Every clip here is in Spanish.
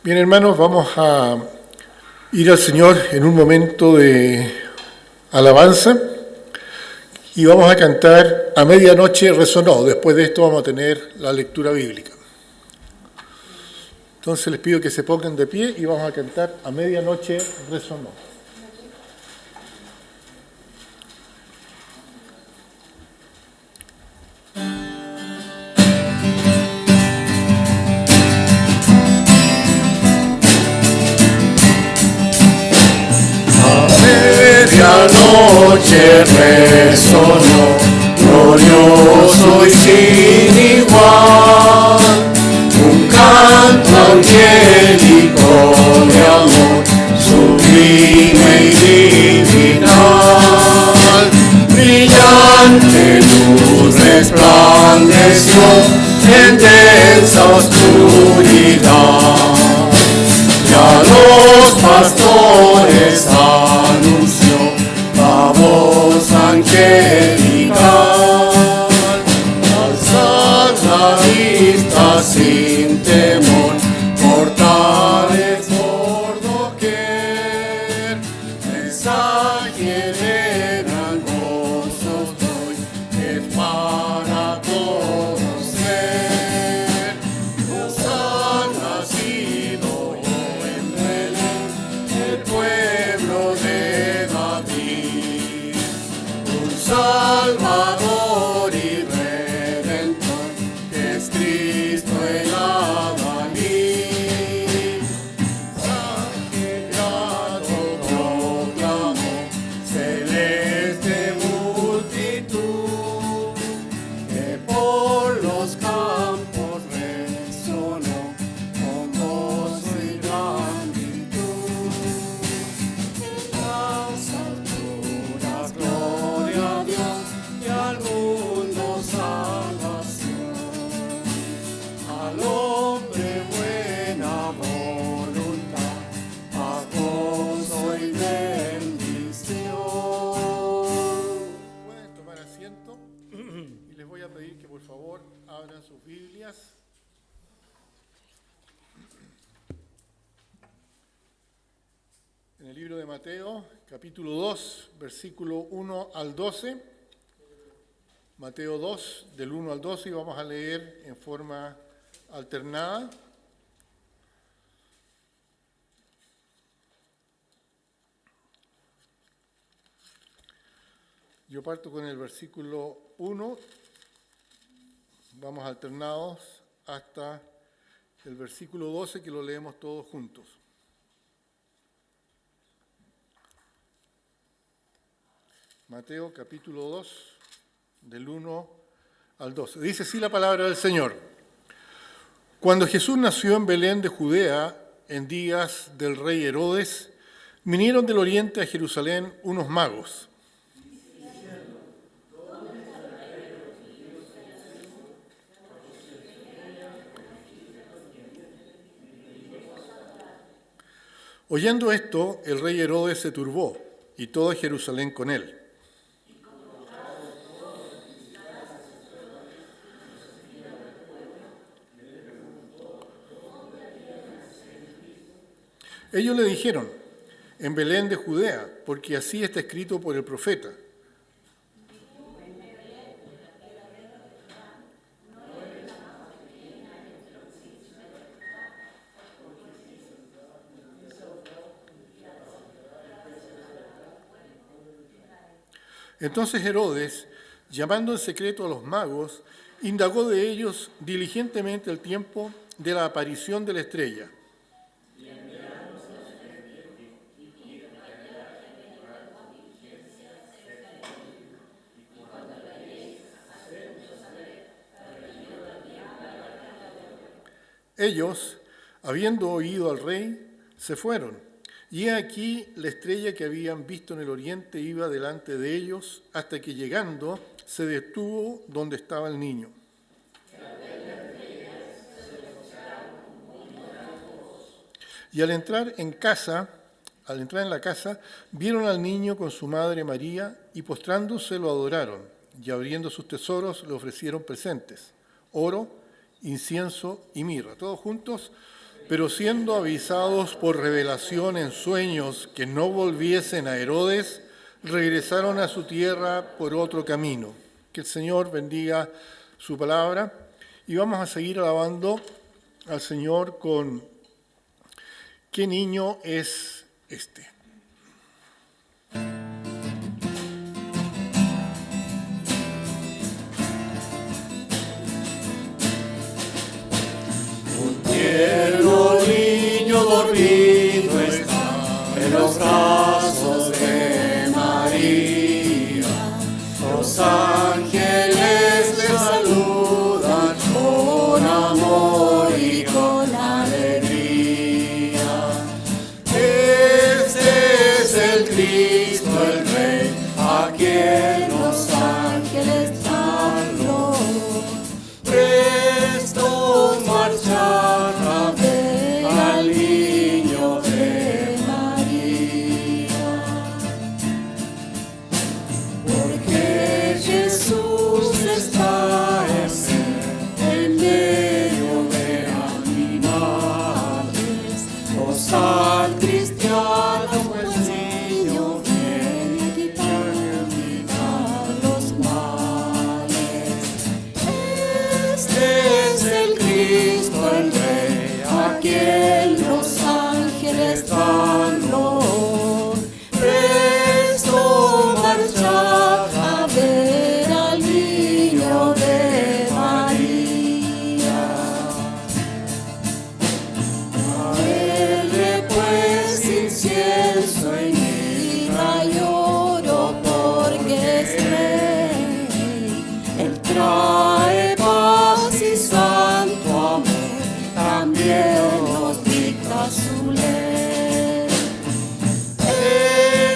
Bien, hermanos, vamos a ir al Señor en un momento de alabanza y vamos a cantar A medianoche resonó. Después de esto vamos a tener la lectura bíblica. Entonces les pido que se pongan de pie y vamos a cantar A medianoche resonó. Medianoche resonó, glorioso y sin igual, un canto angélico de amor, sublime y divinal. Brillante luz resplandeció en densa oscuridad, y a los pastores anunció la voz angelical. Alzad la vista sin temor, portales por doquier, mensaje de gran gozo doy, es para todos ser. Nos ha nacido en Belén el pueblo de David, un Salvador y Redentor, que es Cristo el Adalid. Angelado proclamó celeste multitud, que por los campos resonó con gozo y gratitud. Las alturas, gloria a Dios, y al mundo salvación. Al hombre buena voluntad, paz, gozo y bendición. Pueden tomar asiento y les voy a pedir que por favor abran sus Biblias. En el libro de Mateo, capítulo 2, versículo 1 al 12. Mateo 2, del 1 al 12, y vamos a leer en forma alternada. Yo parto con el versículo 1, vamos alternados hasta el versículo 12, que lo leemos todos juntos. Mateo capítulo 2, del 1 al 12. Dice así la palabra del Señor. Cuando Jesús nació en Belén de Judea, en días del rey Herodes, vinieron del oriente a Jerusalén unos magos. Oyendo esto, el rey Herodes se turbó, y toda Jerusalén con él. Ellos le dijeron, en Belén de Judea, porque así está escrito por el profeta. Entonces Herodes, llamando en secreto a los magos, indagó de ellos diligentemente el tiempo de la aparición de la estrella. Ellos, habiendo oído al rey, se fueron, y he aquí la estrella que habían visto en el oriente iba delante de ellos, hasta que llegando se detuvo donde estaba el niño. Y al entrar en la casa, vieron al niño con su madre María, y postrándose lo adoraron, y abriendo sus tesoros le ofrecieron presentes, oro, incienso y mirra. Todos juntos, Pero siendo avisados por revelación en sueños que no volviesen a Herodes, regresaron a su tierra por otro camino. Que el Señor bendiga su palabra. Y vamos a seguir alabando al Señor con ¿qué niño es este? Tierno niño dormido está en los brazos de María. Los ángeles le saludan con amor y con alegría. Este es el Cristo, el Rey, a quien los ángeles dan honor. Presto marchar a ver al niño de María, porque Jesús está en medio de animales. Los al cristianos, pues niño viene a quitar los males. Este es el Cristo, el Rey, a quien los ángeles dan honor. Presto marchar a ver al niño de María. Traerle pues incienso y mirra y oro, porque es Rey. Él trae paz y santo amor, también nos dicta su ley.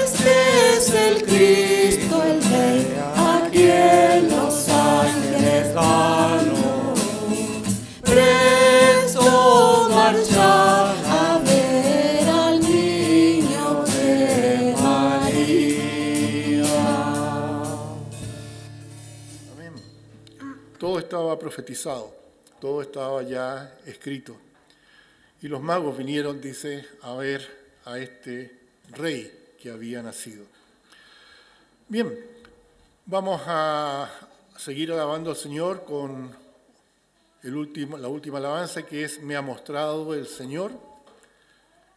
Este es el Cristo, el Rey, a quien los ángeles dan honor. Presto marchar a ver al niño de María. Amén. Todo estaba profetizado, todo estaba ya escrito. Y los magos vinieron, dice, a ver a este rey que había nacido. Bien, vamos a seguir alabando al Señor con la última alabanza, que es Me ha mostrado el Señor,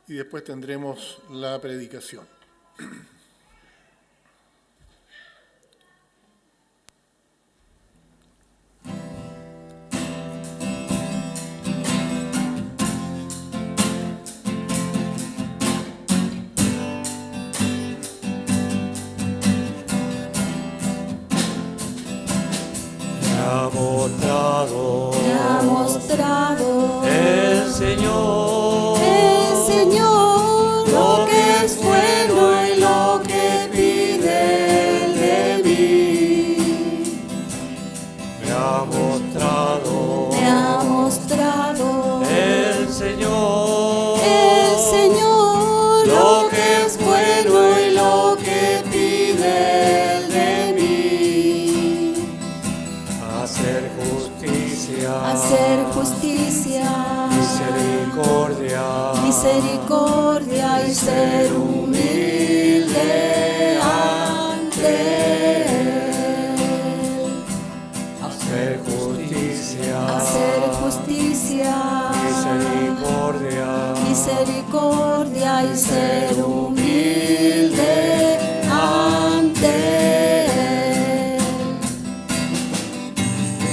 y después tendremos la predicación. Me ha mostrado el Señor lo que es bueno y lo que pide Él de mí. Me ha mostrado el Señor lo que es bueno y lo que pide Él de mí. Hacer justicia, misericordia y ser humilde ante Él. Hacer justicia, misericordia y ser humilde ante Él.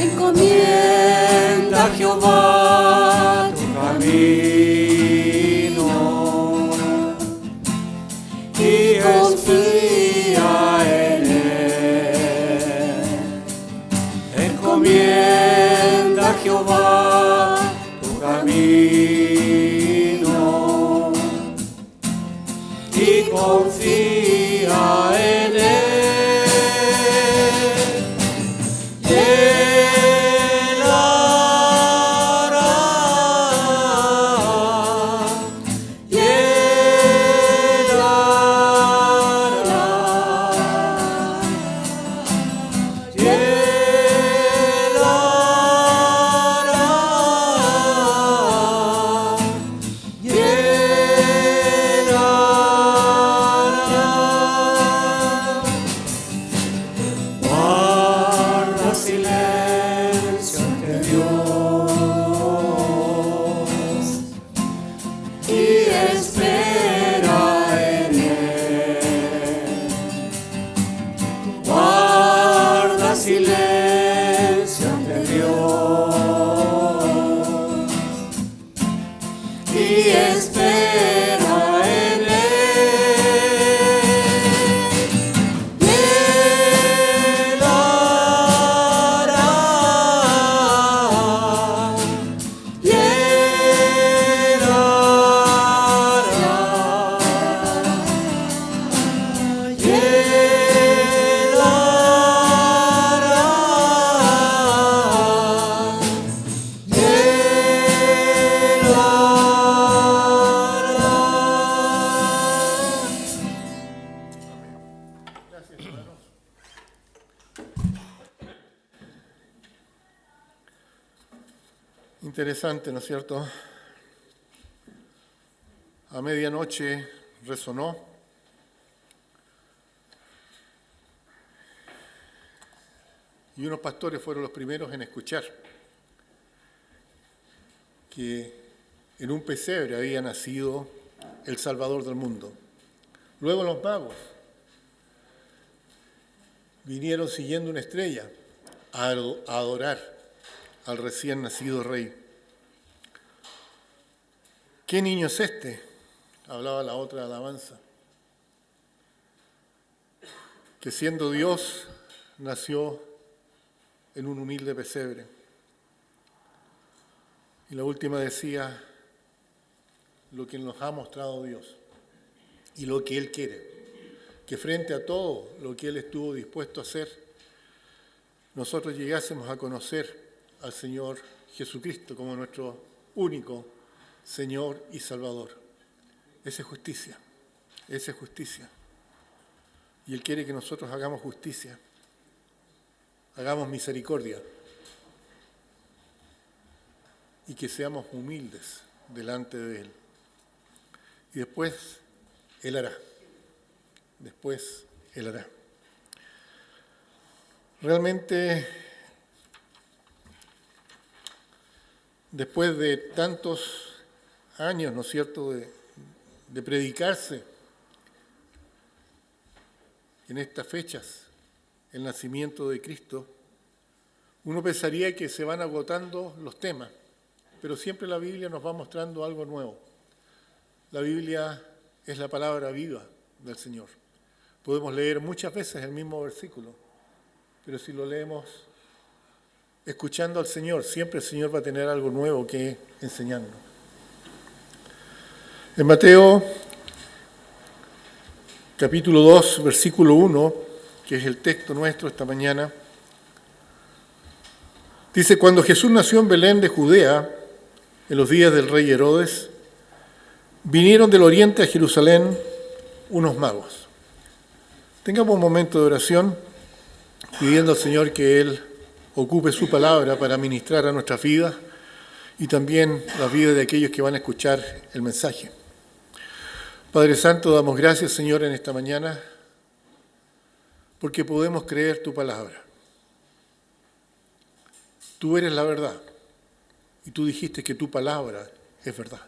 Encomienda a Jehová tu camino y confía en Él. Encomienda a Jehová tu camino y confía en Él. Él hará y espera en Él. Él hará, y Él hará, y Él hará, y Él hará. Gracias, hermanos. Interesante, ¿no es cierto? A medianoche resonó y unos pastores fueron los primeros en escuchar que en un pesebre había nacido el Salvador del mundo. Luego los magos vinieron siguiendo una estrella a adorar al recién nacido rey. ¿Qué niño es este?, hablaba la otra alabanza, que siendo Dios nació en un humilde pesebre. Y la última decía lo que nos ha mostrado Dios y lo que Él quiere, que frente a todo lo que Él estuvo dispuesto a hacer, nosotros llegásemos a conocer al Señor Jesucristo como nuestro único Señor y Salvador. Esa es justicia, esa es justicia. Y Él quiere que nosotros hagamos justicia, hagamos misericordia y que seamos humildes delante de Él. Y después Él hará, después Él hará. Realmente, después de tantos años, ¿no es cierto?, de predicarse en estas fechas el nacimiento de Cristo, uno pensaría que se van agotando los temas, pero siempre la Biblia nos va mostrando algo nuevo. La Biblia es la palabra viva del Señor. Podemos leer muchas veces el mismo versículo, pero si lo leemos escuchando al Señor, siempre el Señor va a tener algo nuevo que enseñarnos. En Mateo capítulo 2, versículo 1, que es el texto nuestro esta mañana, dice: cuando Jesús nació en Belén de Judea, en los días del rey Herodes, vinieron del oriente a Jerusalén unos magos. Tengamos un momento de oración, pidiendo al Señor que Él ocupe su palabra para ministrar a nuestras vidas y también las vidas de aquellos que van a escuchar el mensaje. Padre Santo, damos gracias, Señor, en esta mañana, porque podemos creer tu palabra. Tú eres la verdad, y tú dijiste que tu palabra es verdad.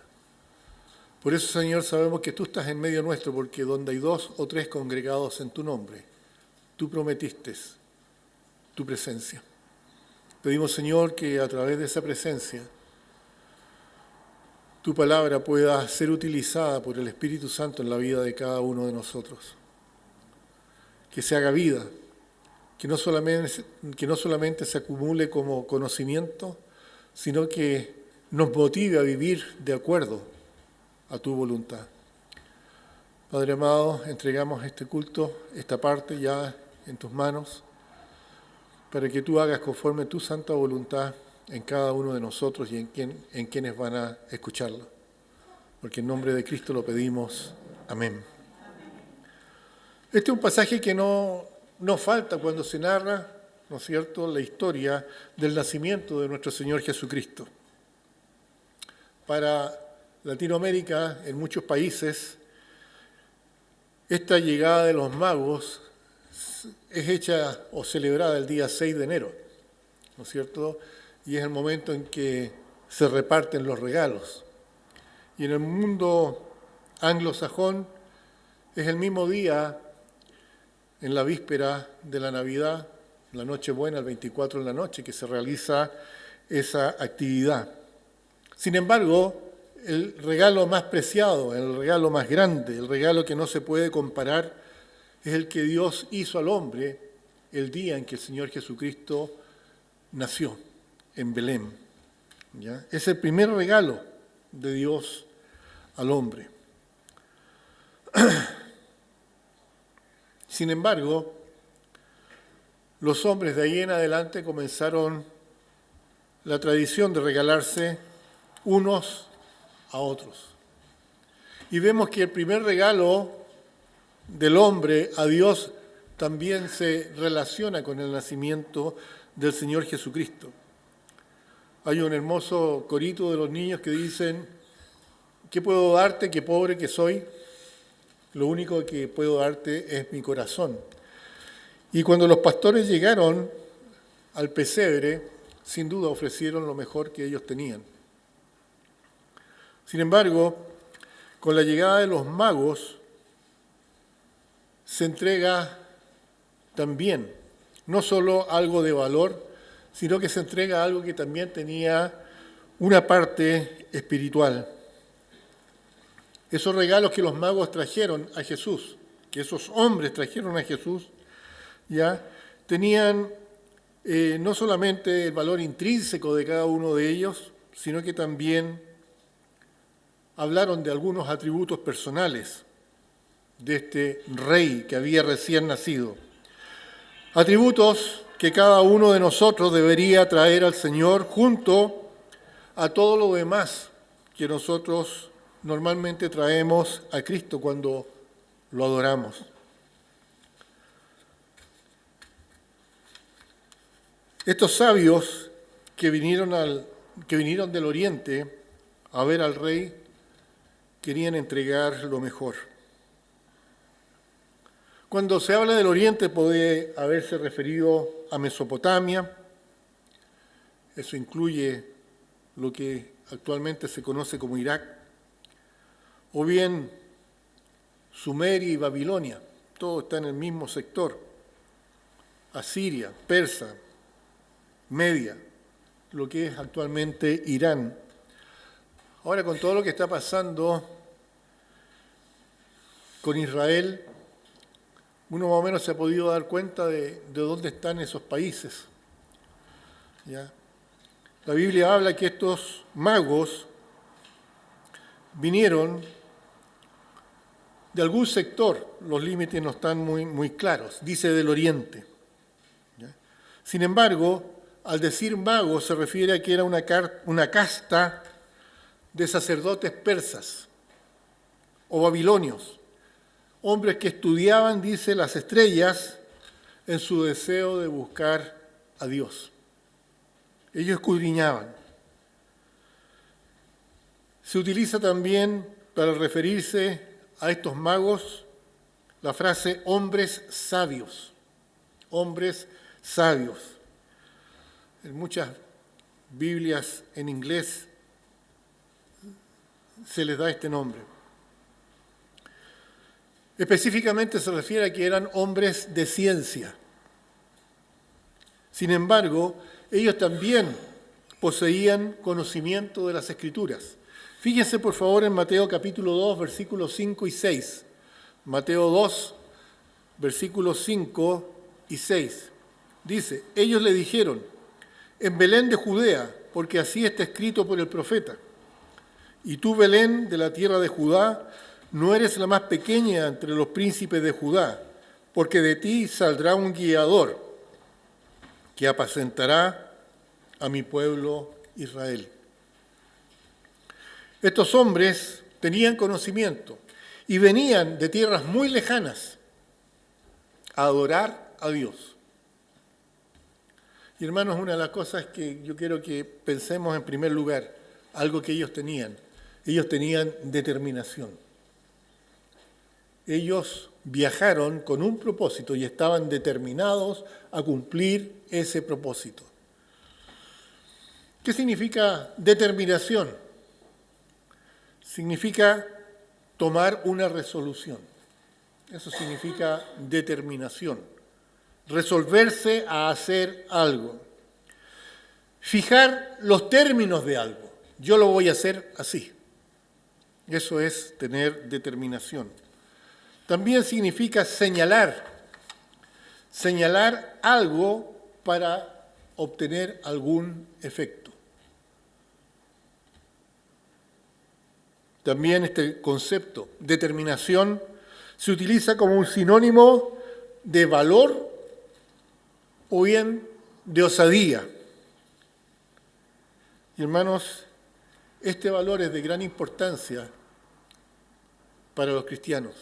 Por eso, Señor, sabemos que tú estás en medio nuestro, porque donde hay 2 o 3 congregados en tu nombre, tú prometiste tu presencia. Pedimos, Señor, que a través de esa presencia tu palabra pueda ser utilizada por el Espíritu Santo en la vida de cada uno de nosotros. Que se haga vida, que no solamente se acumule como conocimiento, sino que nos motive a vivir de acuerdo a tu voluntad. Padre amado, entregamos este culto, esta parte ya en tus manos, para que tú hagas conforme tu santa voluntad en cada uno de nosotros y en quienes van a escucharlo. Porque en nombre de Cristo lo pedimos. Amén. Este es un pasaje que no falta cuando se narra, ¿no es cierto?, la historia del nacimiento de nuestro Señor Jesucristo. Para Latinoamérica, en muchos países, esta llegada de los magos es hecha o celebrada el día 6 de enero, ¿no es cierto?, y es el momento en que se reparten los regalos. Y en el mundo anglosajón es el mismo día, en la víspera de la Navidad, la Nochebuena, el 24 en la noche, que se realiza esa actividad. Sin embargo, el regalo más preciado, el regalo más grande, el regalo que no se puede comparar, es el que Dios hizo al hombre el día en que el Señor Jesucristo nació en Belén. ¿Ya? Es el primer regalo de Dios al hombre. Sin embargo, los hombres de ahí en adelante comenzaron la tradición de regalarse unos a otros. Y vemos que el primer regalo del hombre a Dios también se relaciona con el nacimiento del Señor Jesucristo. Hay un hermoso corito de los niños que dicen: ¿qué puedo darte, qué pobre que soy? Lo único que puedo darte es mi corazón. Y cuando los pastores llegaron al pesebre, sin duda ofrecieron lo mejor que ellos tenían. Sin embargo, con la llegada de los magos, se entrega también no solo algo de valor, sino que se entrega algo que también tenía una parte espiritual. Esos regalos que los magos trajeron a Jesús, que esos hombres trajeron a Jesús, ya tenían no solamente el valor intrínseco de cada uno de ellos, sino que también hablaron de algunos atributos personales de este rey que había recién nacido. Atributos que cada uno de nosotros debería traer al Señor junto a todo lo demás que nosotros normalmente traemos a Cristo cuando lo adoramos. Estos sabios que vinieron del oriente a ver al rey querían entregar lo mejor. Cuando se habla del oriente puede haberse referido a Mesopotamia. Eso incluye lo que actualmente se conoce como Irak, o bien Sumeria y Babilonia, todo está en el mismo sector. Asiria, Persa, Media, lo que es actualmente Irán. Ahora, con todo lo que está pasando con Israel, uno más o menos se ha podido dar cuenta de dónde están esos países. ¿Ya? La Biblia habla que estos magos vinieron de algún sector, los límites no están muy claros, dice del oriente. ¿Ya? Sin embargo, al decir magos se refiere a que era una casta de sacerdotes persas o babilonios, hombres que estudiaban, dice, las estrellas en su deseo de buscar a Dios. Ellos escudriñaban. Se utiliza también para referirse a estos magos la frase hombres sabios. Hombres sabios. En muchas Biblias en inglés se les da este nombre. Específicamente se refiere a que eran hombres de ciencia. Sin embargo, ellos también poseían conocimiento de las Escrituras. Fíjense por favor en Mateo capítulo 2, versículos 5 y 6. Mateo 2, versículos 5 y 6. Dice: ellos le dijeron: en Belén de Judea, porque así está escrito por el profeta. Y tú, Belén, de la tierra de Judá, no eres la más pequeña entre los príncipes de Judá, porque de ti saldrá un guiador que apacentará a mi pueblo Israel. Estos hombres tenían conocimiento y venían de tierras muy lejanas a adorar a Dios. Y hermanos, una de las cosas que yo quiero que pensemos en primer lugar, algo que ellos tenían determinación. Ellos viajaron con un propósito y estaban determinados a cumplir ese propósito. ¿Qué significa determinación? Significa tomar una resolución. Eso significa determinación. Resolverse a hacer algo. Fijar los términos de algo. Yo lo voy a hacer así. Eso es tener determinación. También significa señalar algo para obtener algún efecto. También este concepto, determinación, se utiliza como un sinónimo de valor o bien de osadía. Y hermanos, este valor es de gran importancia para los cristianos.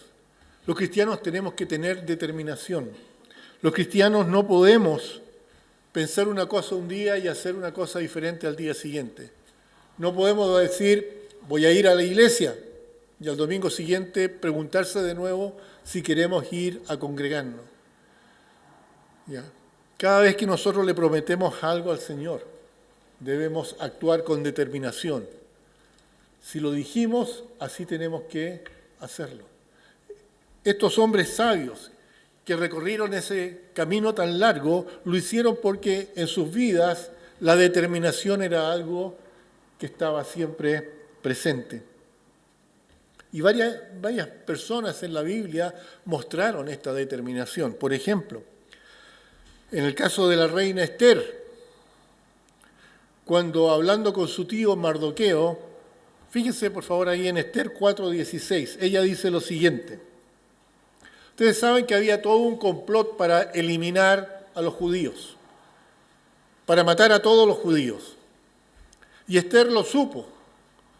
Los cristianos tenemos que tener determinación. Los cristianos no podemos pensar una cosa un día y hacer una cosa diferente al día siguiente. No podemos decir, voy a ir a la iglesia, y al domingo siguiente preguntarse de nuevo si queremos ir a congregarnos. ¿Ya? Cada vez que nosotros le prometemos algo al Señor, debemos actuar con determinación. Si lo dijimos, así tenemos que hacerlo. Estos hombres sabios que recorrieron ese camino tan largo, lo hicieron porque en sus vidas la determinación era algo que estaba siempre presente. Y varias personas en la Biblia mostraron esta determinación. Por ejemplo, en el caso de la reina Esther, cuando hablando con su tío Mardoqueo, fíjense por favor ahí en Esther 4:16, ella dice lo siguiente. Ustedes saben que había todo un complot para eliminar a los judíos, para matar a todos los judíos. Y Esther lo supo,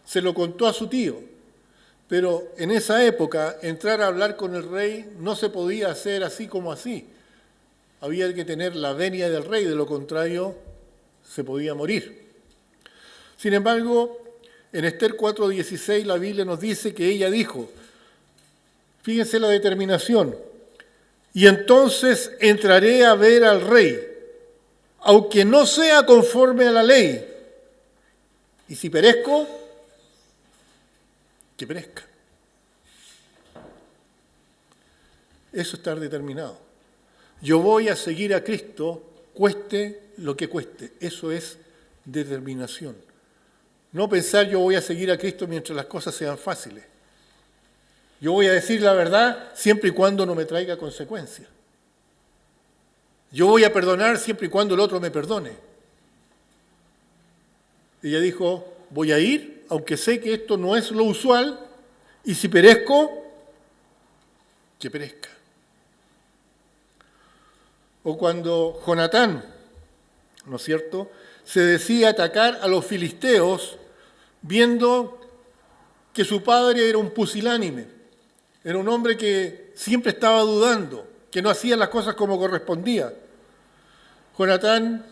se lo contó a su tío. Pero en esa época, entrar a hablar con el rey no se podía hacer así como así. Había que tener la venia del rey, de lo contrario se podía morir. Sin embargo, en Esther 4:16 la Biblia nos dice que ella dijo, fíjense la determinación, y entonces entraré a ver al rey, aunque no sea conforme a la ley, y si perezco, que perezca. Eso es estar determinado. Yo voy a seguir a Cristo, cueste lo que cueste. Eso es determinación. No pensar yo voy a seguir a Cristo mientras las cosas sean fáciles. Yo voy a decir la verdad siempre y cuando no me traiga consecuencias. Yo voy a perdonar siempre y cuando el otro me perdone. Ella dijo, voy a ir, aunque sé que esto no es lo usual, y si perezco, que perezca. O cuando Jonatán, ¿no es cierto?, se decía atacar a los filisteos viendo que su padre era un pusilánime, era un hombre que siempre estaba dudando, que no hacía las cosas como correspondía. Jonatán,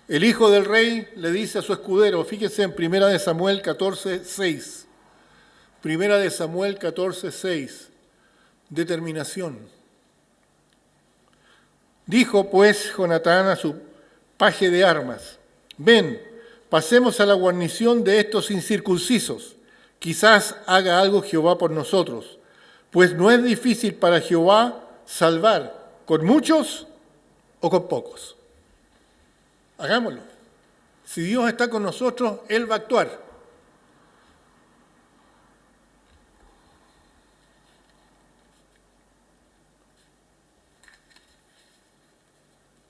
el hijo del rey, le dice a su escudero, fíjense en 1 Samuel 14:6, 1 Samuel 14:6, determinación. Dijo pues Jonatán a su paje de armas, ven, pasemos a la guarnición de estos incircuncisos, quizás haga algo Jehová por nosotros, pues no es difícil para Jehová salvar con muchos o con pocos. Hagámoslo. Si Dios está con nosotros, Él va a actuar.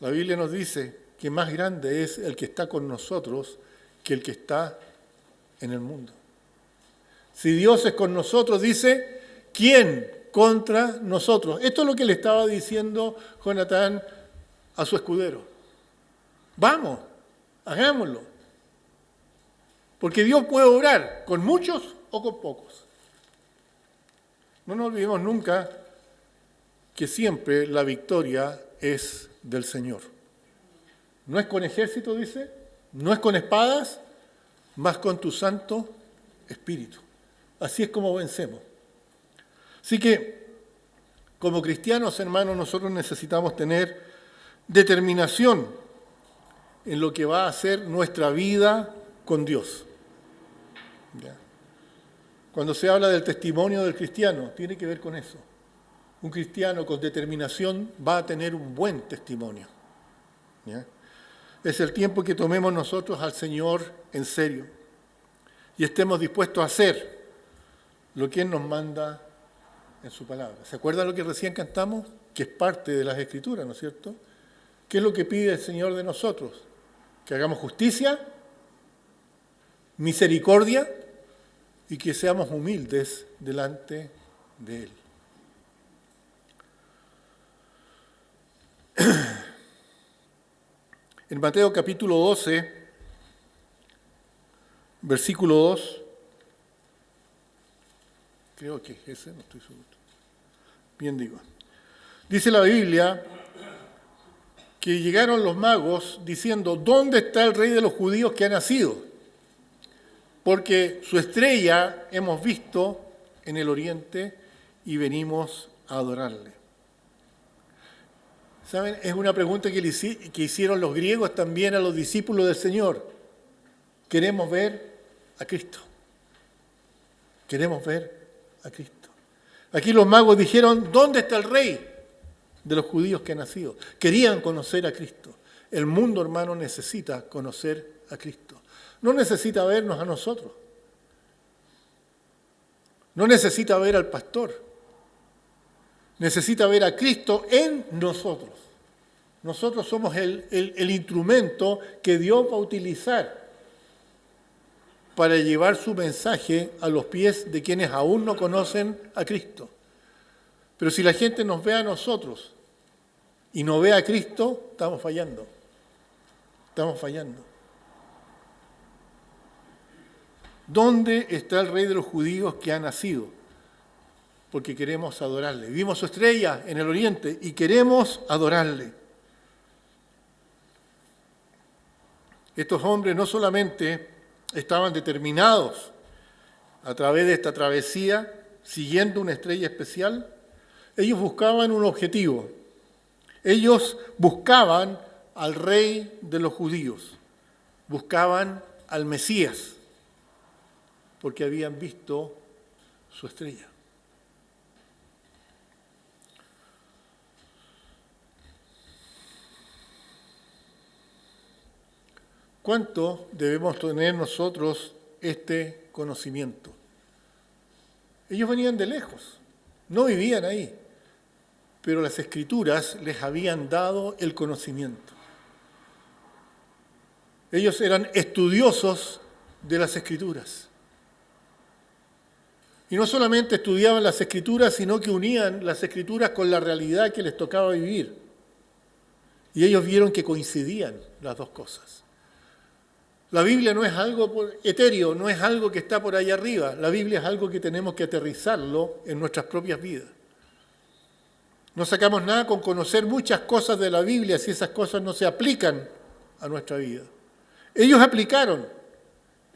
La Biblia nos dice que más grande es el que está con nosotros que el que está en el mundo. Si Dios es con nosotros, dice, ¿quién contra nosotros? Esto es lo que le estaba diciendo Jonatán a su escudero. Vamos, hagámoslo. Porque Dios puede obrar con muchos o con pocos. No nos olvidemos nunca que siempre la victoria es del Señor. No es con ejército, dice, no es con espadas, más con tu Santo Espíritu. Así es como vencemos. Así que, como cristianos, hermanos, nosotros necesitamos tener determinación en lo que va a ser nuestra vida con Dios. ¿Ya? Cuando se habla del testimonio del cristiano, tiene que ver con eso. Un cristiano con determinación va a tener un buen testimonio. ¿Ya? Es el tiempo que tomemos nosotros al Señor en serio y estemos dispuestos a hacer lo que Él nos manda en su palabra. ¿Se acuerdan lo que recién cantamos? Que es parte de las Escrituras, ¿no es cierto? ¿Qué es lo que pide el Señor de nosotros? Que hagamos justicia, misericordia y que seamos humildes delante de Él. En Mateo capítulo 12, versículo 2, creo que es ese, no estoy seguro. Bien digo. Dice la Biblia que llegaron los magos diciendo, ¿dónde está el rey de los judíos que ha nacido? Porque su estrella hemos visto en el oriente y venimos a adorarle. ¿Saben? Es una pregunta que hicieron los griegos también a los discípulos del Señor. Queremos ver a Cristo. Queremos ver a Cristo. Aquí los magos dijeron, ¿dónde está el rey de los judíos que ha nacido? Querían conocer a Cristo. El mundo, hermano, necesita conocer a Cristo. No necesita vernos a nosotros. No necesita ver al pastor. Necesita ver a Cristo en nosotros. Nosotros somos el instrumento que Dios va a utilizar para llevar su mensaje a los pies de quienes aún no conocen a Cristo. Pero si la gente nos ve a nosotros y no ve a Cristo, estamos fallando. Estamos fallando. ¿Dónde está el rey de los judíos que ha nacido? Porque queremos adorarle. Vimos su estrella en el oriente y queremos adorarle. Estos hombres no solamente estaban determinados a través de esta travesía, siguiendo una estrella especial, ellos buscaban un objetivo. Ellos buscaban al rey de los judíos, buscaban al Mesías, porque habían visto su estrella. ¿Cuánto debemos tener nosotros este conocimiento? Ellos venían de lejos, no vivían ahí, pero las Escrituras les habían dado el conocimiento. Ellos eran estudiosos de las Escrituras. Y no solamente estudiaban las Escrituras, sino que unían las Escrituras con la realidad que les tocaba vivir. Y ellos vieron que coincidían las dos cosas. La Biblia no es algo etéreo, no es algo que está por ahí arriba. La Biblia es algo que tenemos que aterrizarlo en nuestras propias vidas. No sacamos nada con conocer muchas cosas de la Biblia si esas cosas no se aplican a nuestra vida. Ellos aplicaron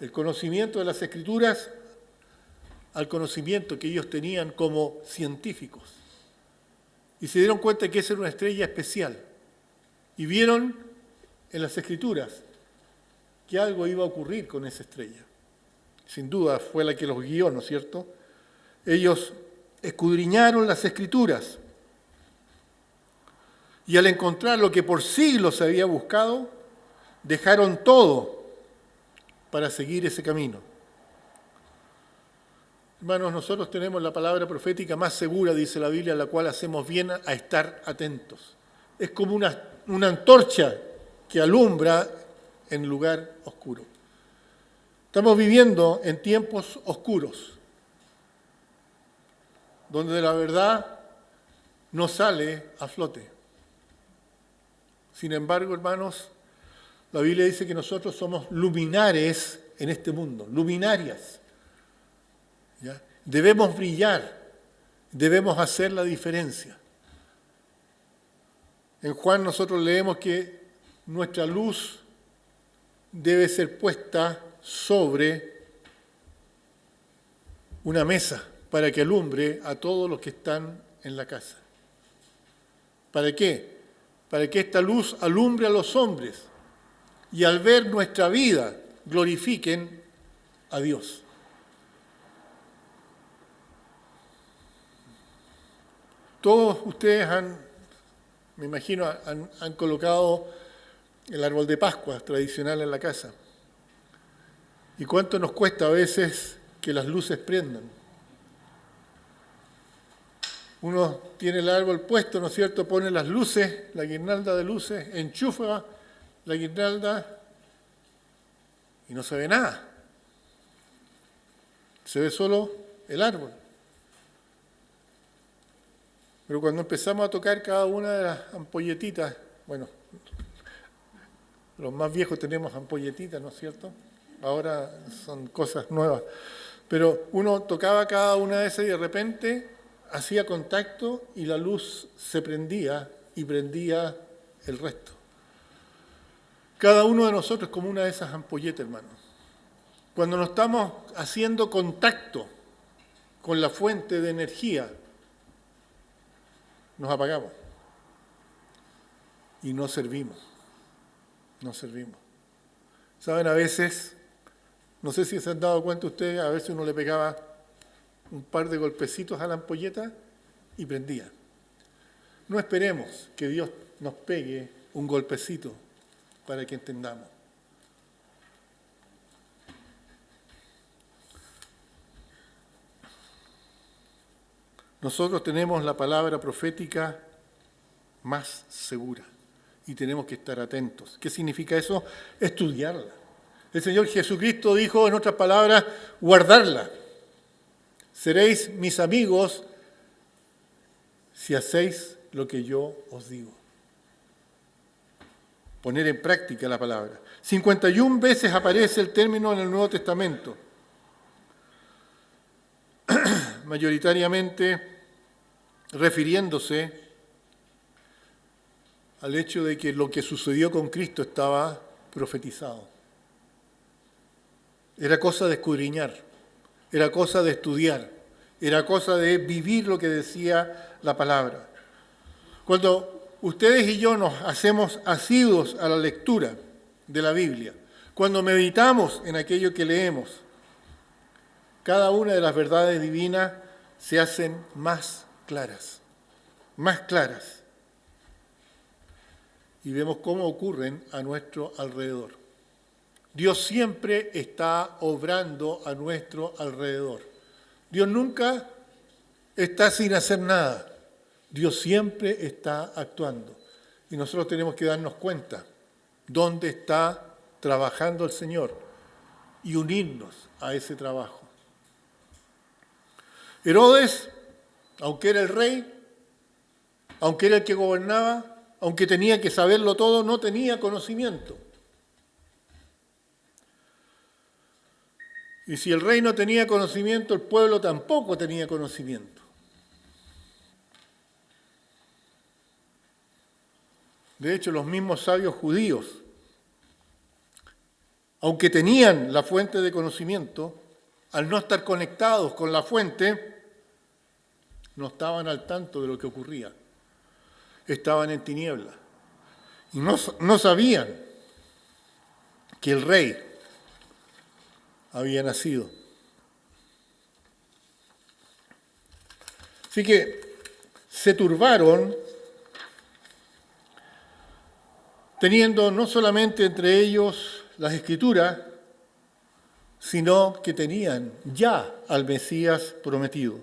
el conocimiento de las Escrituras al conocimiento que ellos tenían como científicos. Y se dieron cuenta que esa era una estrella especial. Y vieron en las Escrituras que algo iba a ocurrir con esa estrella. Sin duda fue la que los guió, ¿no es cierto? Ellos escudriñaron las Escrituras y al encontrar lo que por siglos se había buscado, dejaron todo para seguir ese camino. Hermanos, nosotros tenemos la palabra profética más segura, dice la Biblia, a la cual hacemos bien a estar atentos. Es como una antorcha que alumbra en lugar oscuro. Estamos viviendo en tiempos oscuros, donde la verdad no sale a flote. Sin embargo, hermanos, la Biblia dice que nosotros somos luminares en este mundo, luminarias. ¿Ya? Debemos brillar, debemos hacer la diferencia. En Juan nosotros leemos que nuestra luz debe ser puesta sobre una mesa para que alumbre a todos los que están en la casa. ¿Para qué? Para que esta luz alumbre a los hombres y al ver nuestra vida glorifiquen a Dios. Todos ustedes me imagino, han colocado el árbol de Pascua tradicional en la casa. ¿Y cuánto nos cuesta a veces que las luces prendan? Uno tiene el árbol puesto, ¿no es cierto? Pone las luces, la guirnalda de luces, enchufa la guirnalda y no se ve nada. Se ve solo el árbol. Pero cuando empezamos a tocar cada una de las ampolletitas, bueno, los más viejos tenemos ampolletitas, ¿no es cierto? Ahora son cosas nuevas. Pero uno tocaba cada una de esas y de repente hacía contacto y la luz se prendía y prendía el resto. Cada uno de nosotros es como una de esas ampolletas, hermanos. Cuando nos estamos haciendo contacto con la fuente de energía, nos apagamos y no servimos. No servimos. Saben, a veces, no sé si se han dado cuenta ustedes, a veces uno le pegaba un par de golpecitos a la ampolleta y prendía. No esperemos que Dios nos pegue un golpecito para que entendamos. Nosotros tenemos la palabra profética más segura y tenemos que estar atentos. ¿Qué significa eso? Estudiarla. El Señor Jesucristo dijo, en otras palabras, guardarla. Seréis mis amigos si hacéis lo que yo os digo. Poner en práctica la palabra. 51 veces aparece el término en el Nuevo Testamento. Mayoritariamente refiriéndose al hecho de que lo que sucedió con Cristo estaba profetizado. Era cosa de escudriñar, era cosa de estudiar, era cosa de vivir lo que decía la palabra. Cuando ustedes y yo nos hacemos asiduos a la lectura de la Biblia, cuando meditamos en aquello que leemos, cada una de las verdades divinas se hacen más claras. Y vemos cómo ocurren a nuestro alrededor. Dios siempre está obrando a nuestro alrededor. Dios nunca está sin hacer nada. Dios siempre está actuando. Y nosotros tenemos que darnos cuenta dónde está trabajando el Señor y unirnos a ese trabajo. Herodes, aunque era el rey, aunque era el que gobernaba, aunque tenía que saberlo todo, no tenía conocimiento. Y si el rey no tenía conocimiento, el pueblo tampoco tenía conocimiento. De hecho, los mismos sabios judíos, aunque tenían la fuente de conocimiento, al no estar conectados con la fuente, no estaban al tanto de lo que ocurría. Estaban en tinieblas. Y no sabían que el rey había nacido. Así que se turbaron, teniendo no solamente entre ellos las Escrituras, sino que tenían ya al Mesías prometido.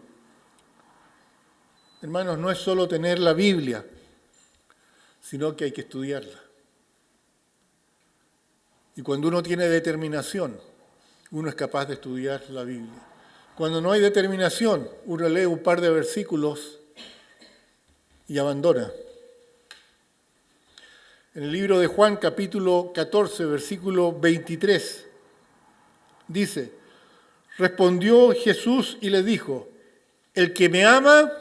Hermanos, no es solo tener la Biblia, sino que hay que estudiarla. Y cuando uno tiene determinación, uno es capaz de estudiar la Biblia. Cuando no hay determinación, uno lee un par de versículos y abandona. En el libro de Juan, capítulo 14, versículo 23, dice, respondió Jesús y le dijo, el que me ama,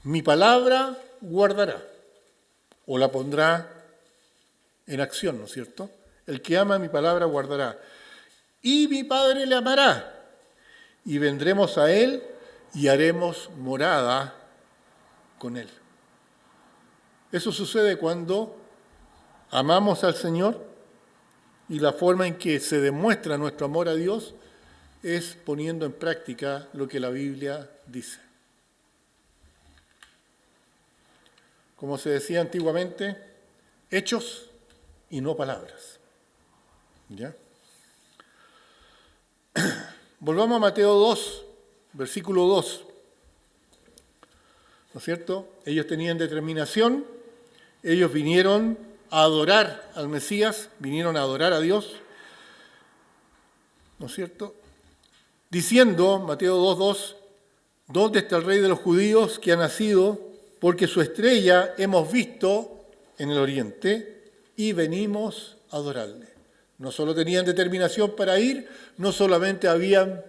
mi palabra guardará, o la pondrá en acción, ¿no es cierto? El que ama mi palabra guardará. Y mi Padre le amará, y vendremos a él y haremos morada con él. Eso sucede cuando amamos al Señor y la forma en que se demuestra nuestro amor a Dios es poniendo en práctica lo que la Biblia dice. Como se decía antiguamente, hechos y no palabras. ¿Ya? Volvamos a Mateo 2, versículo 2. ¿no es cierto? Ellos tenían determinación, ellos vinieron a adorar al Mesías, vinieron a adorar a Dios, ¿no es cierto? Diciendo, Mateo 2:2, ¿dónde está el rey de los judíos que ha nacido? Porque su estrella hemos visto en el oriente y venimos a adorarle. No solo tenían determinación para ir, no solamente habían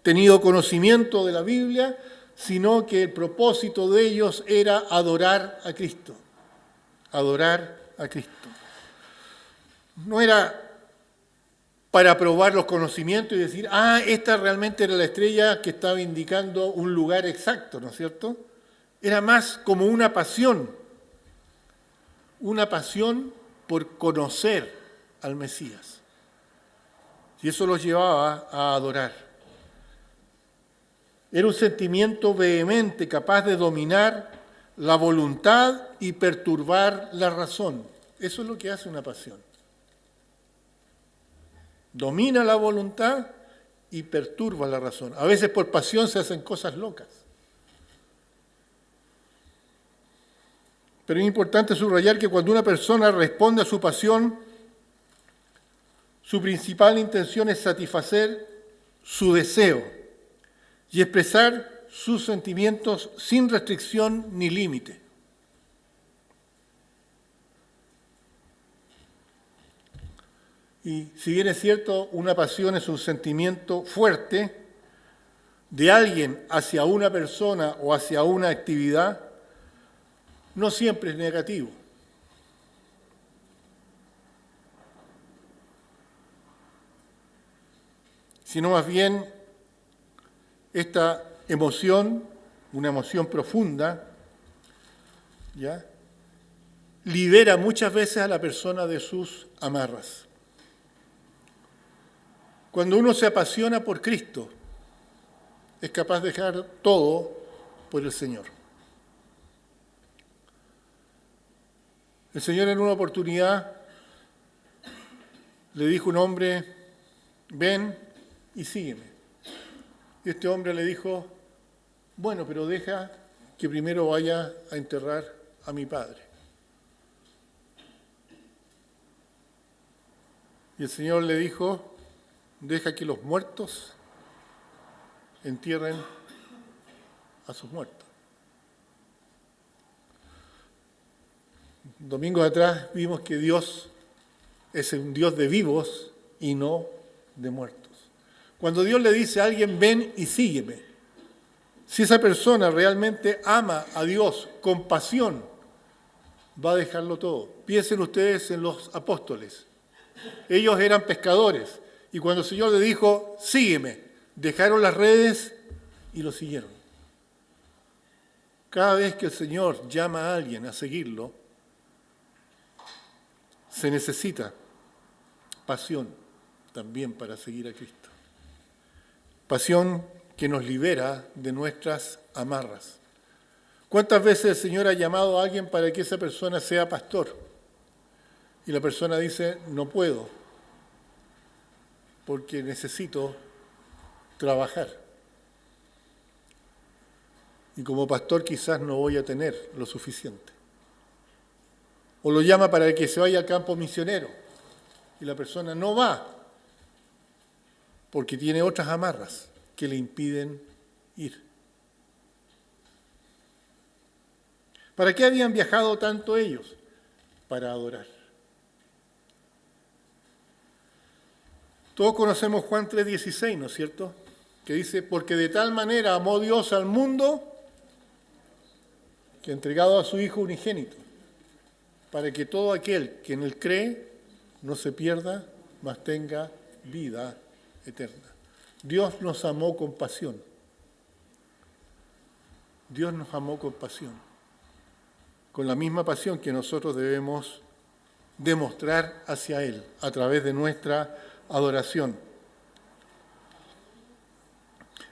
tenido conocimiento de la Biblia, sino que el propósito de ellos era adorar a Cristo. Adorar a Cristo. No era para probar los conocimientos y decir, esta realmente era la estrella que estaba indicando un lugar exacto, ¿no es cierto? Era más como una pasión por conocer al Mesías. Y eso los llevaba a adorar. Era un sentimiento vehemente, capaz de dominar la voluntad y perturbar la razón. Eso es lo que hace una pasión. Domina la voluntad y perturba la razón. A veces por pasión se hacen cosas locas. Pero es importante subrayar que cuando una persona responde a su pasión, su principal intención es satisfacer su deseo y expresar sus sentimientos sin restricción ni límite. Y si bien es cierto, una pasión es un sentimiento fuerte de alguien hacia una persona o hacia una actividad, no siempre es negativo. Sino más bien esta emoción, una emoción profunda, ¿ya?, libera muchas veces a la persona de sus amarras. Cuando uno se apasiona por Cristo, es capaz de dejar todo por el Señor. El Señor en una oportunidad le dijo a un hombre, ven y sígueme. Y este hombre le dijo, bueno, pero deja que primero vaya a enterrar a mi padre. Y el Señor le dijo, deja que los muertos entierren a sus muertos. Domingos atrás vimos que Dios es un Dios de vivos y no de muertos. Cuando Dios le dice a alguien, ven y sígueme, si esa persona realmente ama a Dios con pasión, va a dejarlo todo. Piensen ustedes en los apóstoles. Ellos eran pescadores y cuando el Señor le dijo, sígueme, dejaron las redes y lo siguieron. Cada vez que el Señor llama a alguien a seguirlo, se necesita pasión también para seguir a Cristo. Pasión que nos libera de nuestras amarras. ¿Cuántas veces el Señor ha llamado a alguien para que esa persona sea pastor? Y la persona dice, no puedo, porque necesito trabajar. Y como pastor quizás no voy a tener lo suficiente. O lo llama para que se vaya al campo misionero. Y la persona no va, porque tiene otras amarras que le impiden ir. ¿Para qué habían viajado tanto ellos? Para adorar. Todos conocemos Juan 3:16, ¿no es cierto? Que dice, porque de tal manera amó Dios al mundo que ha entregado a su Hijo unigénito, para que todo aquel que en él cree no se pierda, mas tenga vida eterna. Dios nos amó con pasión. Dios nos amó con pasión. Con la misma pasión que nosotros debemos demostrar hacia Él a través de nuestra adoración.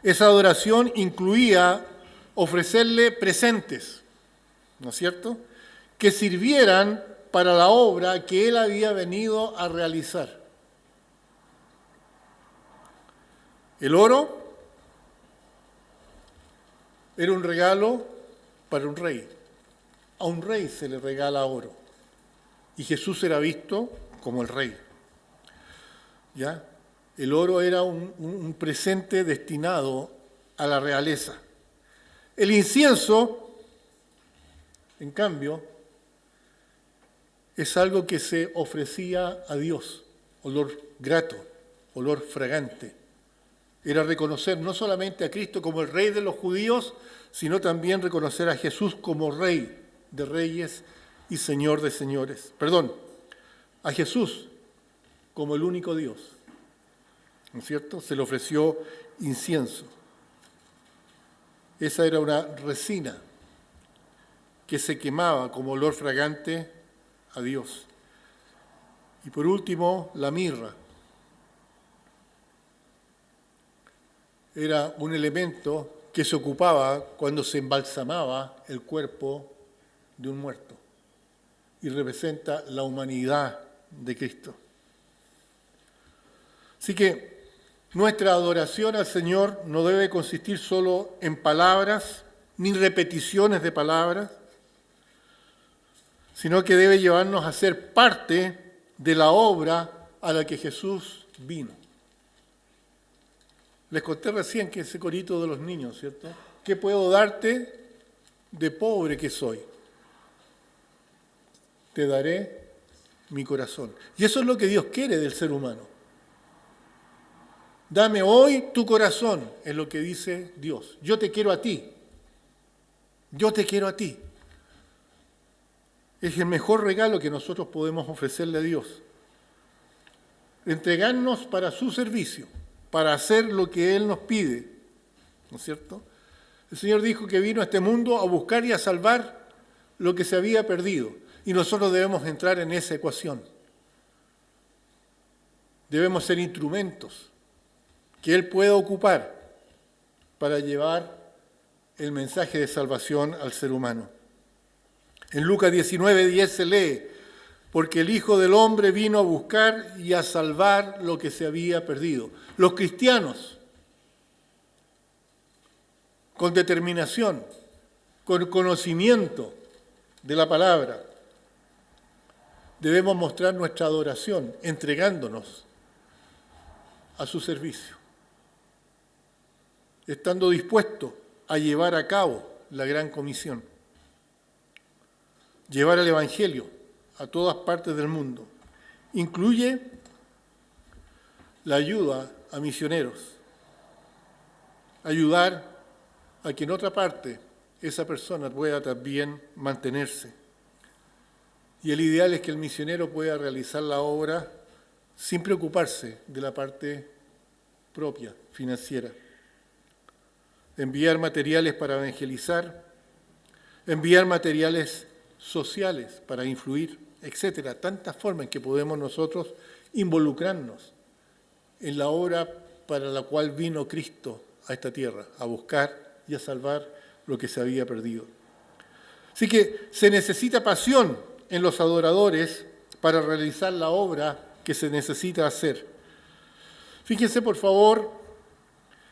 Esa adoración incluía ofrecerle presentes, ¿no es cierto?, que sirvieran para la obra que Él había venido a realizar. El oro era un regalo para un rey. A un rey se le regala oro. Y Jesús era visto como el rey. ¿Ya? El oro era un presente destinado a la realeza. El incienso, en cambio, es algo que se ofrecía a Dios, olor grato, olor fragante. Era reconocer no solamente a Cristo como el rey de los judíos, sino también reconocer a Jesús como rey de reyes y señor de señores. Perdón, a Jesús como el único Dios. ¿No es cierto? Se le ofreció incienso. Esa era una resina que se quemaba como olor fragante a Dios. Y por último, la mirra. Era un elemento que se ocupaba cuando se embalsamaba el cuerpo de un muerto y representa la humanidad de Cristo. Así que nuestra adoración al Señor no debe consistir solo en palabras ni repeticiones de palabras, sino que debe llevarnos a ser parte de la obra a la que Jesús vino. Les conté recién que ese corito de los niños, ¿cierto? ¿Qué puedo darte de pobre que soy? Te daré mi corazón. Y eso es lo que Dios quiere del ser humano. Dame hoy tu corazón, es lo que dice Dios. Yo te quiero a ti. Yo te quiero a ti. Es el mejor regalo que nosotros podemos ofrecerle a Dios. Entregarnos para su servicio, para hacer lo que Él nos pide. ¿No es cierto? El Señor dijo que vino a este mundo a buscar y a salvar lo que se había perdido. Y nosotros debemos entrar en esa ecuación. Debemos ser instrumentos que Él pueda ocupar para llevar el mensaje de salvación al ser humano. En Lucas 19:10 se lee, porque el Hijo del Hombre vino a buscar y a salvar lo que se había perdido. Los cristianos, con determinación, con conocimiento de la palabra, debemos mostrar nuestra adoración, entregándonos a su servicio, estando dispuestos a llevar a cabo la gran comisión, llevar el Evangelio a todas partes del mundo. Incluye la ayuda a misioneros, ayudar a que en otra parte esa persona pueda también mantenerse. Y el ideal es que el misionero pueda realizar la obra sin preocuparse de la parte propia, financiera. Enviar materiales para evangelizar, enviar materiales sociales para influir, etcétera. Tantas formas en que podemos nosotros involucrarnos en la obra para la cual vino Cristo a esta tierra, a buscar y a salvar lo que se había perdido. Así que se necesita pasión en los adoradores para realizar la obra que se necesita hacer. Fíjense, por favor,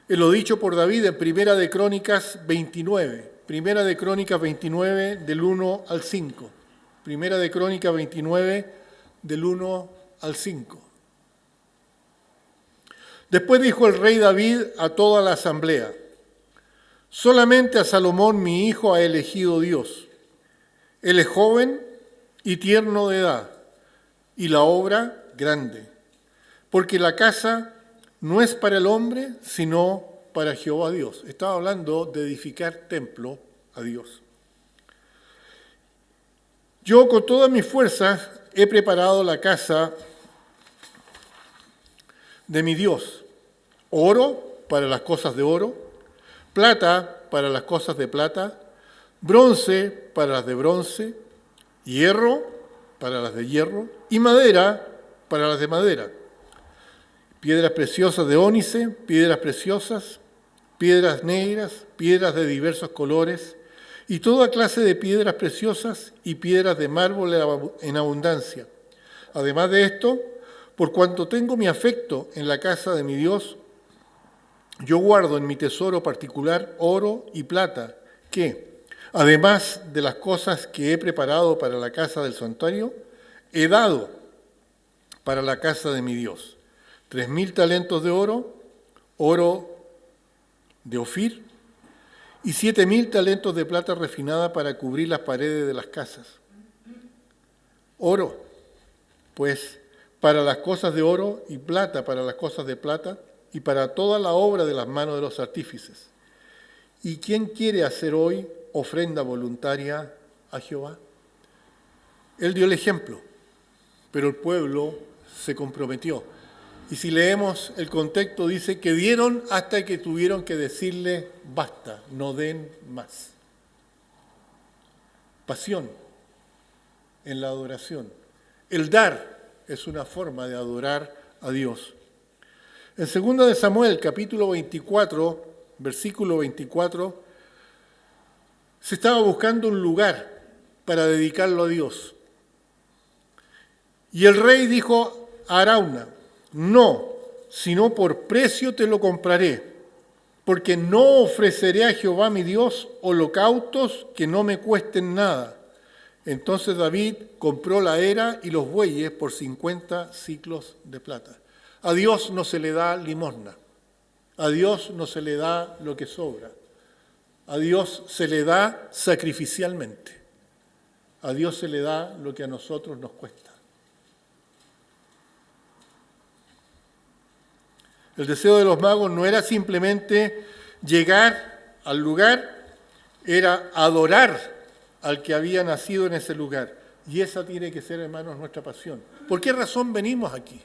en lo dicho por David en Primera de Crónicas 29. Primera de Crónicas 29, del 1 al 5. Primera de Crónicas 29, del 1 al 5. Después dijo el rey David a toda la asamblea: solamente a Salomón mi hijo ha elegido Dios. Él es joven y tierno de edad, y la obra grande, porque la casa no es para el hombre, sino para Jehová Dios. Estaba hablando de edificar templo a Dios. Yo con todas mis fuerzas he preparado la casa de mi Dios. Oro para las cosas de oro, plata para las cosas de plata, bronce para las de bronce, hierro para las de hierro y madera para las de madera. Piedras preciosas de ónice, piedras preciosas, piedras negras, piedras de diversos colores y toda clase de piedras preciosas y piedras de mármol en abundancia. Además de esto, por cuanto tengo mi afecto en la casa de mi Dios, yo guardo en mi tesoro particular oro y plata, que, Además de las cosas que he preparado para la casa del santuario, he dado para la casa de mi Dios 3,000 talentos de oro, oro de Ofir, y 7,000 talentos de plata refinada para cubrir las paredes de las casas. Oro, pues, para las cosas de oro, y plata para las cosas de plata, y para toda la obra de las manos de los artífices. ¿Y quién quiere hacer hoy ofrenda voluntaria a Jehová? Él dio el ejemplo, pero el pueblo se comprometió. Y si leemos el contexto, dice que dieron hasta que tuvieron que decirle, basta, no den más. Pasión en la adoración. El dar es una forma de adorar a Dios. En 2 de Samuel, capítulo 24, versículo 24, se estaba buscando un lugar para dedicarlo a Dios. Y el rey dijo a Arauna, no, sino por precio te lo compraré, porque no ofreceré a Jehová mi Dios holocaustos que no me cuesten nada. Entonces David compró la era y los bueyes por 50 siclos de plata. A Dios no se le da limosna, a Dios no se le da lo que sobra, a Dios se le da sacrificialmente, a Dios se le da lo que a nosotros nos cuesta. El deseo de los magos no era simplemente llegar al lugar, era adorar al que había nacido en ese lugar. Y esa tiene que ser, hermanos, nuestra pasión. ¿Por qué razón venimos aquí?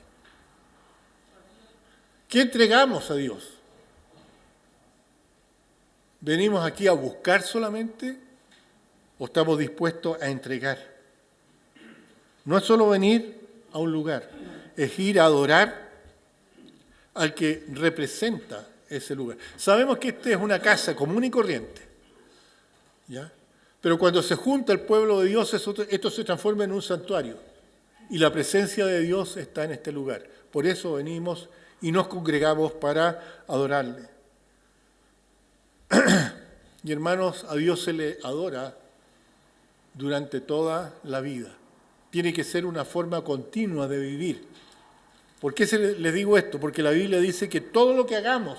¿Qué entregamos a Dios? ¿Venimos aquí a buscar solamente o estamos dispuestos a entregar? No es solo venir a un lugar, es ir a adorar al que representa ese lugar. Sabemos que esta es una casa común y corriente, ¿ya? Pero cuando se junta el pueblo de Dios, esto se transforma en un santuario. Y la presencia de Dios está en este lugar. Por eso venimos y nos congregamos para adorarle. Y hermanos, a Dios se le adora durante toda la vida. Tiene que ser una forma continua de vivir. ¿Por qué les digo esto? Porque la Biblia dice que todo lo que hagamos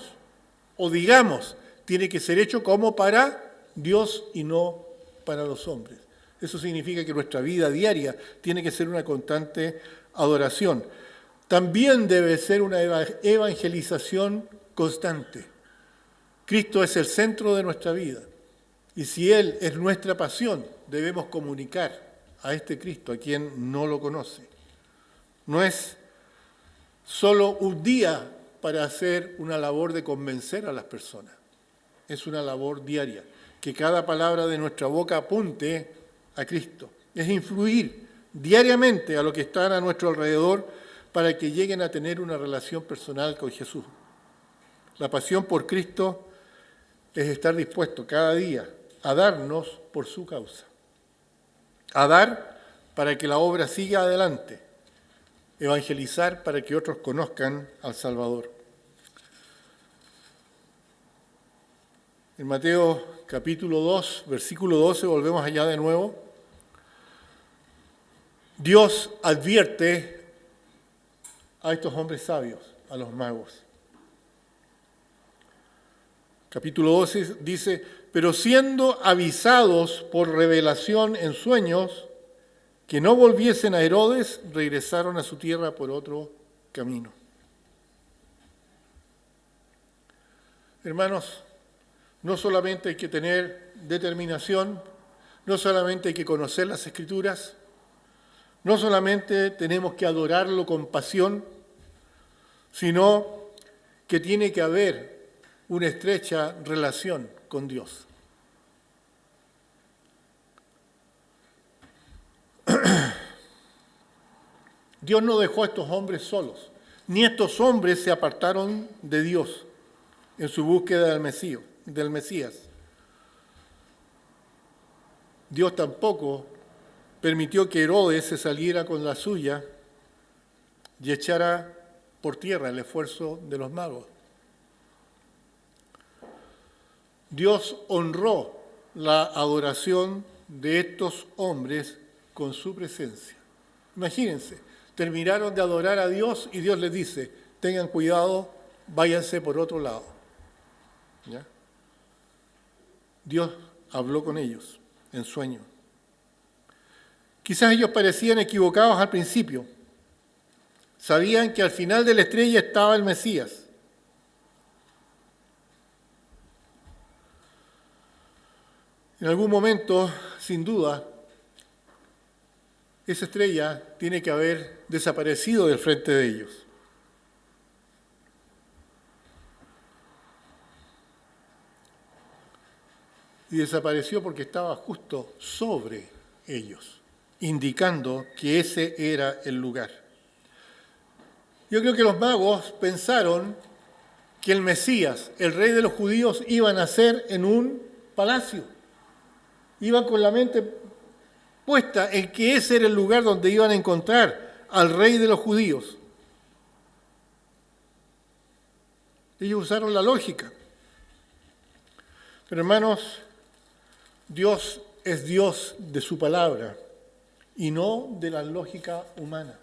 o digamos tiene que ser hecho como para Dios y no para los hombres. Eso significa que nuestra vida diaria tiene que ser una constante adoración. También debe ser una evangelización constante. Cristo es el centro de nuestra vida. Y si Él es nuestra pasión, debemos comunicar a este Cristo, a quien no lo conoce. No es solo un día para hacer una labor de convencer a las personas. Es una labor diaria. Que cada palabra de nuestra boca apunte a Cristo. Es influir diariamente a los que están a nuestro alrededor para que lleguen a tener una relación personal con Jesús. La pasión por Cristo es estar dispuesto cada día a darnos por su causa. A dar para que la obra siga adelante. Evangelizar para que otros conozcan al Salvador. En Mateo capítulo 2, versículo 12, volvemos allá de nuevo. Dios advierte a estos hombres sabios, a los magos. Capítulo 12 dice, pero siendo avisados por revelación en sueños, que no volviesen a Herodes, regresaron a su tierra por otro camino. Hermanos, no solamente hay que tener determinación, no solamente hay que conocer las Escrituras, no solamente tenemos que adorarlo con pasión, sino que tiene que haber una estrecha relación con Dios. Dios no dejó a estos hombres solos, ni estos hombres se apartaron de Dios en su búsqueda del Mesías. Dios tampoco permitió que Herodes se saliera con la suya y echara por tierra el esfuerzo de los magos. Dios honró la adoración de estos hombres con su presencia. Imagínense, terminaron de adorar a Dios y Dios les dice, tengan cuidado, váyanse por otro lado. ¿Ya? Dios habló con ellos en sueño. Quizás ellos parecían equivocados al principio. Sabían que al final de la estrella estaba el Mesías. En algún momento, sin duda, esa estrella tiene que haber desaparecido del frente de ellos. Y desapareció porque estaba justo sobre ellos, indicando que ese era el lugar. Yo creo que los magos pensaron que el Mesías, el rey de los judíos, iba a nacer en un palacio. Iban con la mente puesta en que ese era el lugar donde iban a encontrar al rey de los judíos. Ellos usaron la lógica. Pero hermanos, Dios es Dios de su palabra y no de la lógica humana.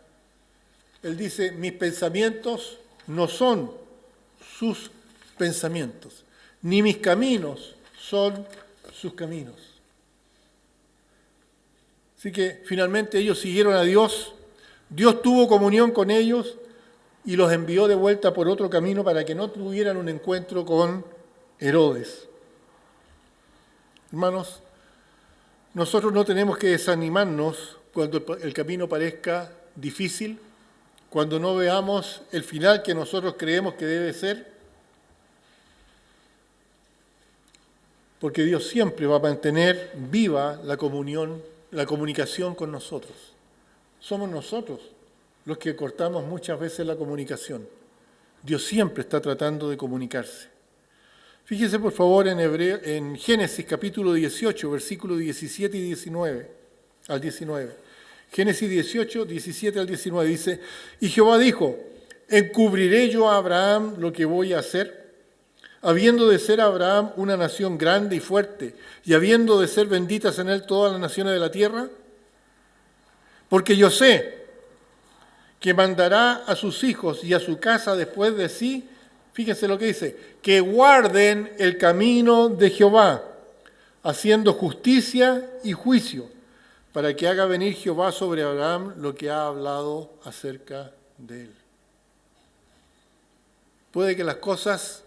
Él dice, mis pensamientos no son sus pensamientos, ni mis caminos son sus caminos. Así que finalmente ellos siguieron a Dios, Dios tuvo comunión con ellos y los envió de vuelta por otro camino para que no tuvieran un encuentro con Herodes. Hermanos, nosotros no tenemos que desanimarnos cuando el camino parezca difícil, cuando no veamos el final que nosotros creemos que debe ser, porque Dios siempre va a mantener viva la comunión, la comunicación con nosotros. Somos nosotros los que cortamos muchas veces la comunicación. Dios siempre está tratando de comunicarse. Fíjese por favor en Génesis capítulo 18, versículos 17 y 19 al 19. Génesis 18, 17 al 19 dice, y Jehová dijo, ¿encubriré yo a Abraham lo que voy a hacer? Habiendo de ser Abraham una nación grande y fuerte, y habiendo de ser benditas en él todas las naciones de la tierra, porque yo sé que mandará a sus hijos y a su casa después de sí, fíjense lo que dice, que guarden el camino de Jehová, haciendo justicia y juicio, para que haga venir Jehová sobre Abraham lo que ha hablado acerca de él. Puede que las cosas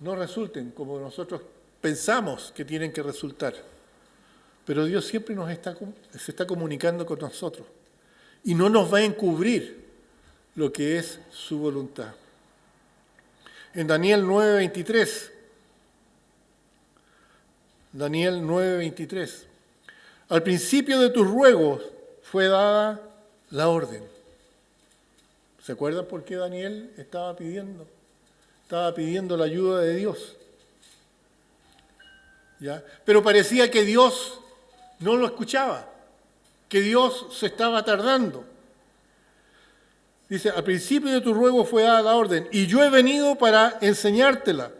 no resulten como nosotros pensamos que tienen que resultar, pero Dios siempre se está comunicando con nosotros y no nos va a encubrir lo que es su voluntad. En Daniel 9:23, al principio de tus ruegos fue dada la orden. ¿Se acuerdan por qué Daniel estaba pidiendo? Estaba pidiendo la ayuda de Dios. ¿Ya? Pero parecía que Dios no lo escuchaba, que Dios se estaba tardando. Dice, al principio de tu ruego fue dada la orden, y yo he venido para enseñártela,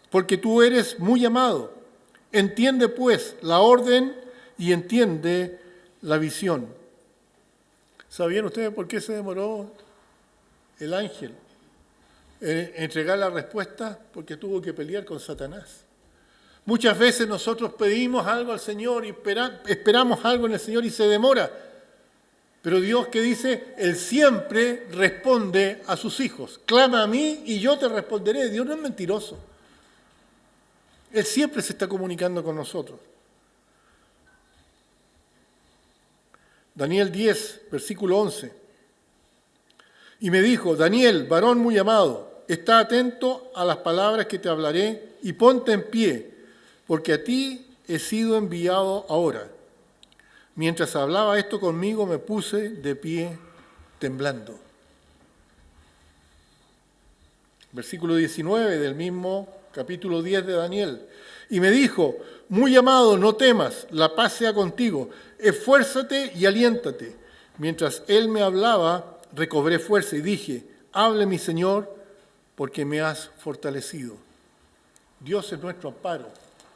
porque tú eres muy amado. Entiende pues la orden y entiende la visión. ¿Sabían ustedes por qué se demoró el ángel en entregar la respuesta? Porque tuvo que pelear con Satanás. Muchas veces nosotros pedimos algo al Señor y esperamos algo en el Señor y se demora. Pero Dios, ¿qué dice? Él siempre responde a sus hijos. Clama a mí y yo te responderé. Dios no es mentiroso. Él siempre se está comunicando con nosotros. Daniel 10, versículo 11. Y me dijo, Daniel, varón muy amado, está atento a las palabras que te hablaré y ponte en pie, porque a ti he sido enviado ahora. Mientras hablaba esto conmigo, me puse de pie temblando. Versículo 19 del mismo capítulo 10 de Daniel. Y me dijo, muy amado, no temas, la paz sea contigo, esfuérzate y aliéntate. Mientras él me hablaba, recobré fuerza y dije, hable mi Señor, porque me has fortalecido. Dios es nuestro amparo,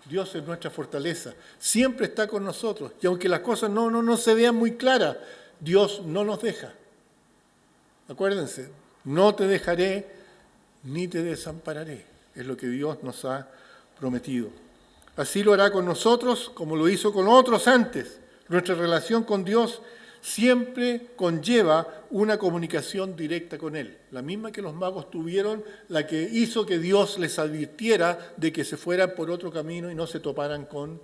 Dios es nuestra fortaleza, siempre está con nosotros. Y aunque las cosas no se vean muy claras, Dios no nos deja. Acuérdense, no te dejaré ni te desampararé. Es lo que Dios nos ha prometido. Así lo hará con nosotros como lo hizo con otros antes. Nuestra relación con Dios siempre conlleva una comunicación directa con Él. La misma que los magos tuvieron, la que hizo que Dios les advirtiera de que se fueran por otro camino y no se toparan con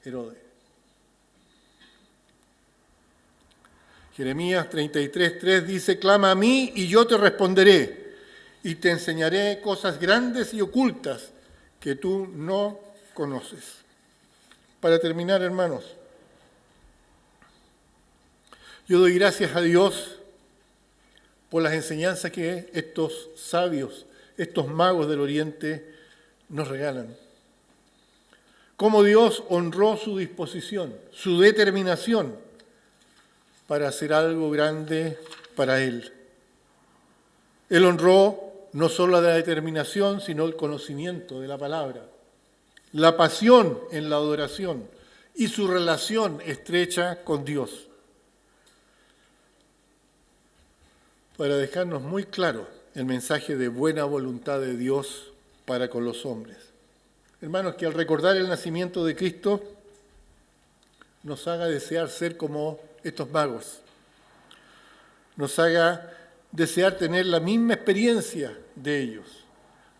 Herodes. Jeremías 33:3 dice: clama a mí y yo te responderé, y te enseñaré cosas grandes y ocultas que tú no conoces. Para terminar, hermanos, yo doy gracias a Dios por las enseñanzas que estos sabios, estos magos del Oriente nos regalan. Cómo Dios honró su disposición, su determinación para hacer algo grande para Él. Él honró no solo la determinación, sino el conocimiento de la palabra, la pasión en la adoración y su relación estrecha con Dios. Para dejarnos muy claro el mensaje de buena voluntad de Dios para con los hombres. Hermanos, que al recordar el nacimiento de Cristo nos haga desear ser como estos magos, nos haga desear tener la misma experiencia de ellos,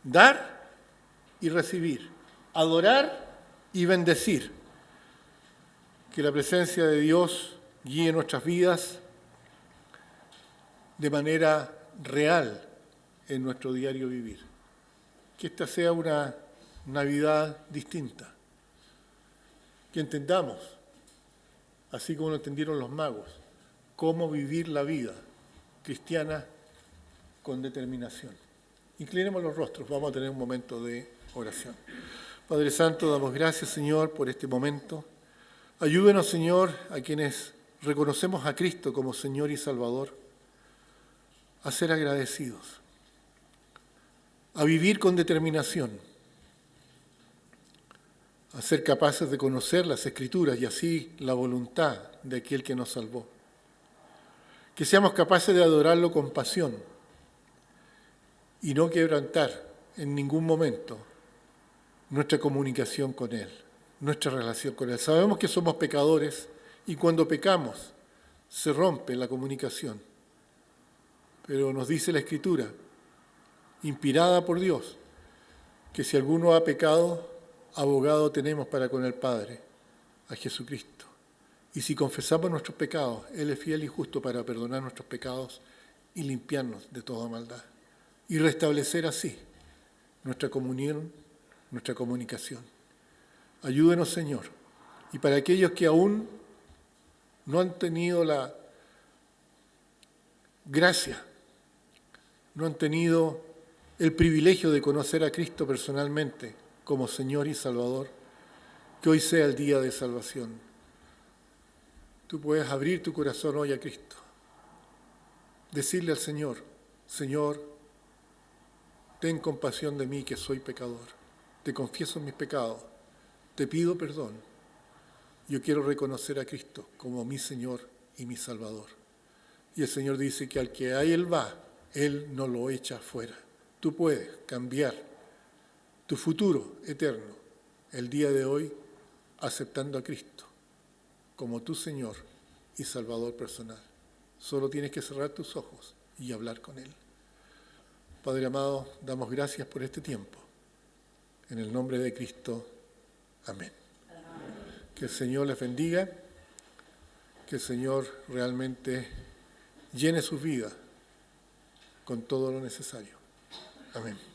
dar y recibir, adorar y bendecir. Que la presencia de Dios guíe nuestras vidas de manera real en nuestro diario vivir. Que esta sea una Navidad distinta. Que entendamos, así como lo entendieron los magos, cómo vivir la vida cristiana con determinación. Inclinemos los rostros, vamos a tener un momento de oración. Padre Santo, damos gracias, Señor, por este momento. Ayúdenos, Señor, a quienes reconocemos a Cristo como Señor y Salvador, a ser agradecidos, a vivir con determinación, a ser capaces de conocer las Escrituras y así la voluntad de aquel que nos salvó. Que seamos capaces de adorarlo con pasión y no quebrantar en ningún momento nuestra comunicación con Él, nuestra relación con Él. Sabemos que somos pecadores y cuando pecamos se rompe la comunicación. Pero nos dice la Escritura, inspirada por Dios, que si alguno ha pecado, abogado tenemos para con el Padre, a Jesucristo. Y si confesamos nuestros pecados, Él es fiel y justo para perdonar nuestros pecados y limpiarnos de toda maldad. Y restablecer así nuestra comunión, nuestra comunicación. Ayúdenos, Señor. Y para aquellos que aún no han tenido la gracia, no han tenido el privilegio de conocer a Cristo personalmente como Señor y Salvador, que hoy sea el día de salvación. Tú puedes abrir tu corazón hoy a Cristo, decirle al Señor: Señor, ten compasión de mí que soy pecador, te confieso mis pecados, te pido perdón, yo quiero reconocer a Cristo como mi Señor y mi Salvador. Y el Señor dice que al que a Él va, Él no lo echa fuera. Tú puedes cambiar tu futuro eterno el día de hoy aceptando a Cristo como tu Señor y Salvador personal. Solo tienes que cerrar tus ojos y hablar con Él. Padre amado, damos gracias por este tiempo. En el nombre de Cristo, amén. Que el Señor les bendiga, que el Señor realmente llene sus vidas con todo lo necesario. Amén.